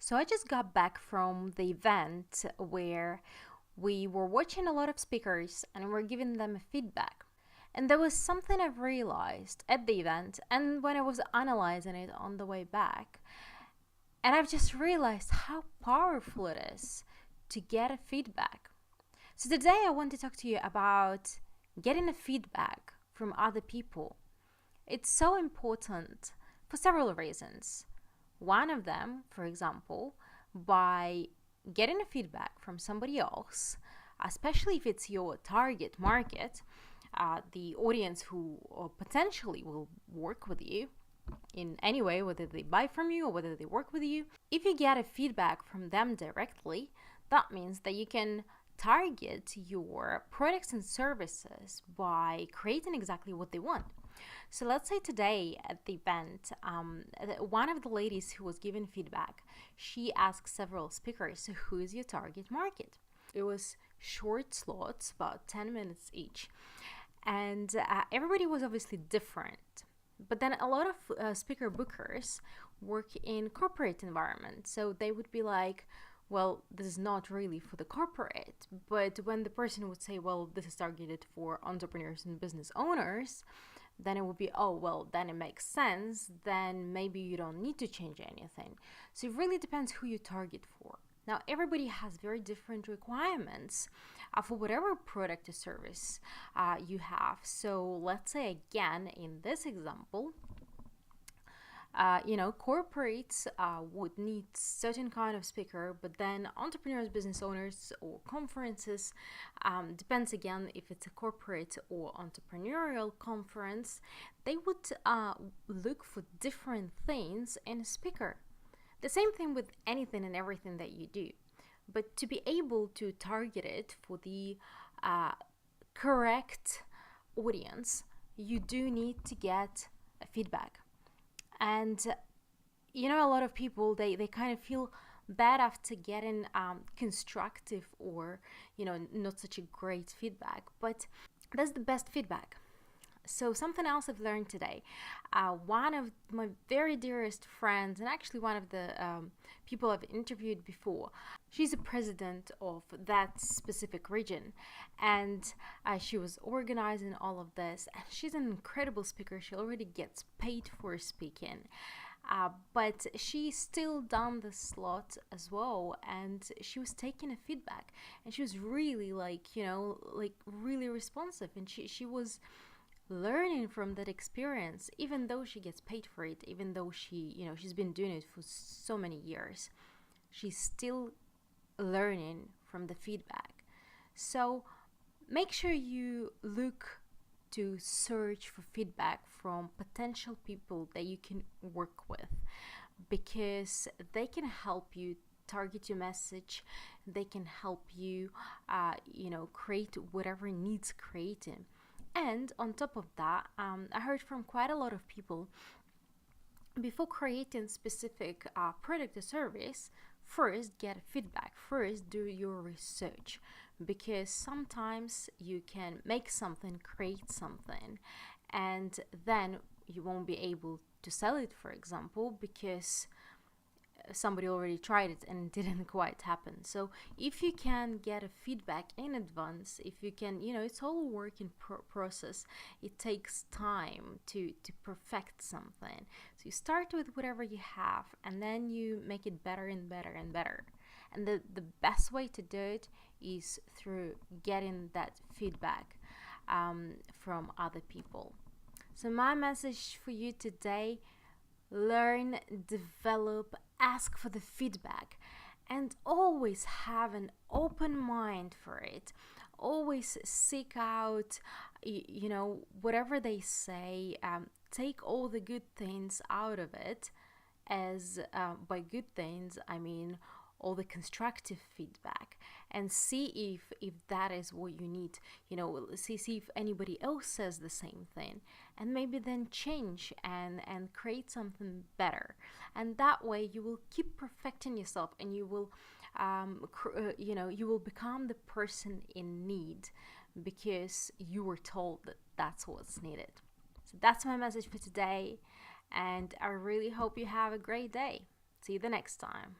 So I just got back from the event where we were watching a lot of speakers and we're giving them feedback. And there was something I've realized at the event and when I was analyzing it on the way back. And I've just realized how powerful it is to get a feedback. So today I want to talk to you about getting a feedback from other people. It's so important for several reasons. One of them, for example, by getting a feedback from somebody else, especially if it's your target market, the audience who potentially will work with you in any way, whether they buy from you or whether they work with you. If you get a feedback from them directly, that means that you can target your products and services by creating exactly what they want. So let's say today at the event, one of the ladies who was giving feedback, she asked several speakers, who is your target market? It was short slots, about 10 minutes each. And everybody was obviously different. But then a lot of speaker bookers work in corporate environments. So they would be like, well, this is not really for the corporate. But when the person would say, well, this is targeted for entrepreneurs and business owners, then it would be, oh, well, then it makes sense. Then maybe you don't need to change anything. So it really depends who you target for. Now, everybody has very different requirements for whatever product or service you have. So let's say, again, in this example, corporates would need certain kind of speaker, but then entrepreneurs, business owners, or conferences, depends again if it's a corporate or entrepreneurial conference, they would look for different things in a speaker. The same thing with anything and everything that you do. But to be able to target it for the correct audience, you do need to get a feedback. And, a lot of people, they kind of feel bad after getting constructive or, not such a great feedback. But that's the best feedback. So something else I've learned today, one of my very dearest friends, and actually one of the people I've interviewed before, she's a president of that specific region, and she was organizing all of this, and she's an incredible speaker. She already gets paid for speaking, but she still done the slot as well, and she was taking a feedback, and she was really really responsive, and she was learning from that experience, even though she gets paid for it, even though she's been doing it for so many years, she's still learning from the feedback. So make sure you look to search for feedback from potential people that you can work with, because they can help you target your message. They can help you create whatever needs creating. And on top of that, I heard from quite a lot of people, before creating specific product or service, first get feedback, first do your research, because sometimes you can make something, create something, and then you won't be able to sell it, for example, because somebody already tried it and it didn't quite happen. So if you can get a feedback in advance, if you can, it's all a work in process. It takes time to perfect something. So you start with whatever you have, and then you make it better and better and better. And the best way to do it is through getting that feedback from other people. So my message for you today: learn, develop, ask for the feedback, and always have an open mind for it. Always seek out, whatever they say, take all the good things out of it. As by good things, I mean all the constructive feedback, and see if that is what you need. See if anybody else says the same thing, and maybe then change and create something better. And that way you will keep perfecting yourself, and you will you will become the person in need, because you were told that that's what's needed. So that's my message for today, and I really hope you have a great day. See you the next time.